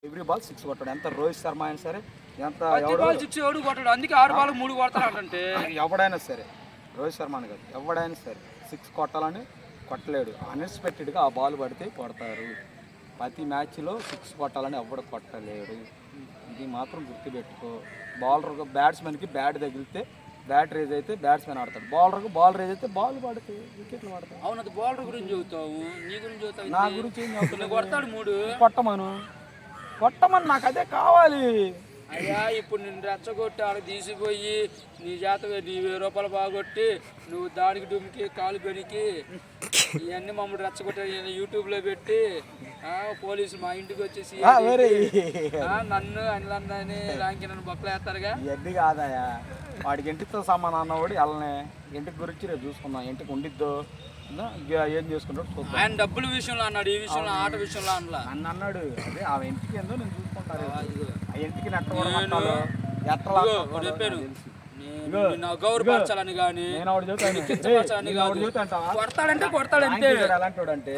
Every ball 6 కొట్టాడు. ఎంత రోహిత్ శర్మ అయినా సరే, ఎంత బాల్ 6 ఎవడు కొట్టాడు, అందుకే 6 బాల్ 3 కొడతాడంటే ఎవడైనా సరే, రోహిత్ శర్మ అని కాదు, ఎవడైనా సరే 6 కొట్టాలని కొట్టలేడు. అన్ఎక్స్పెక్టెడ్గా ఆ బాల్ పడితే కొడతారు. ప్రతి మ్యాచ్లో 6 కొట్టాలని ఎవడు కొట్టలేడు. ఇది మాత్రం గుర్తుపెట్టుకో. బౌలర్ బ్యాట్స్మెన్కి బ్యాట్ తగిలితే బ్యాట్ రేజ్ అయితే బ్యాట్స్మెన్ ఆడతాడు, బౌలర్కి బాల్ రేజ్ అయితే బాల్ పడితే వికెట్లు పడతాయి. అవును, అది బౌలర్ గురించి చెబుతావు, నీ గురించి చెబుతావు. నా గురించి ఏం చెప్తాను? కొడతాడు 3 కొట్టమని నాకు అదే కావాలి. అయ్యా ఇప్పుడు నిన్ను రెచ్చగొట్టి ఆడికి తీసిపోయి నీ చేత నీ 1000 రూపాయలు బాగొట్టి నువ్వు దానికి డుమ్కి కాలు బెనికి ఇవన్నీ మమ్మల్ని రెచ్చగొట్టి యూట్యూబ్లో పెట్టి పోలీసులు మా ఇంటికి వచ్చేసి నన్ను అనిలన్నని రాంకి నన్ను బొక్కలు వేస్తారుగా. ఇవన్నీ కాదయా, వాడికి ఇంటితో సమానం అన్నవాడు వెళ్ళనే. ఇంటికి గురించి రేపు చూసుకుందాం, ఇంటికి ఉండిద్దో ఏం చేసుకుంటాడు చూద్దాం. ఆయన డబ్బుల విషయంలో అన్నాడు, ఈ విషయంలో ఆట విషయంలో అనలా నన్ను అన్నాడు. అదే ఆ ఇంటికి ఏందో నేను చూసుకుంటాను. ఆ ఇంటికి చెప్పాను గౌరవపరచాలని కానీ కొడతాడంటే కొడతాడంటే. ఎలాంటి వాడంటే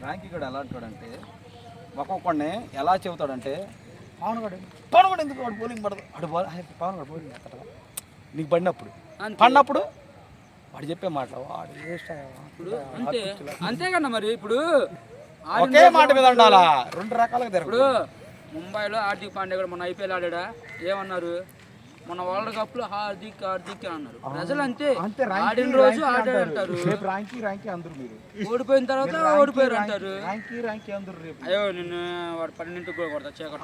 ర్యాంకీ కూడా ఎలాంటి వాడంటే ఒక్కొక్కడిని ఎలా చెబుతాడంటే, పవన్ గడు ఎందుకు వాడు బౌలింగ్ పడదు, వాడు పవన్ గడు బౌలింగ్ వేస్తాడు నీకు పడినప్పుడు వాడు చెప్పే మాట వాడు అంతేకన్నా. మరి ఇప్పుడు ఒకే మాట మీద ఉండాలా, 2 రకాలుగా ఇప్పుడు ముంబైలో హార్దిక్ పాండే కూడా మొన్న ఐపీఎల్ ఆడా, ఏమన్నారు మన వరల్డ్ కప్ లో హార్దిక్ అన్నారు ప్రజలు. అంతే ఆడిన రోజు ఆడాడంటారు, ఓడిపోయిన తర్వాత ఓడిపోయారు అంటారు. అయ్యో నిన్ను వాడు 12ంటికి కూడా కొడతా చీకటి.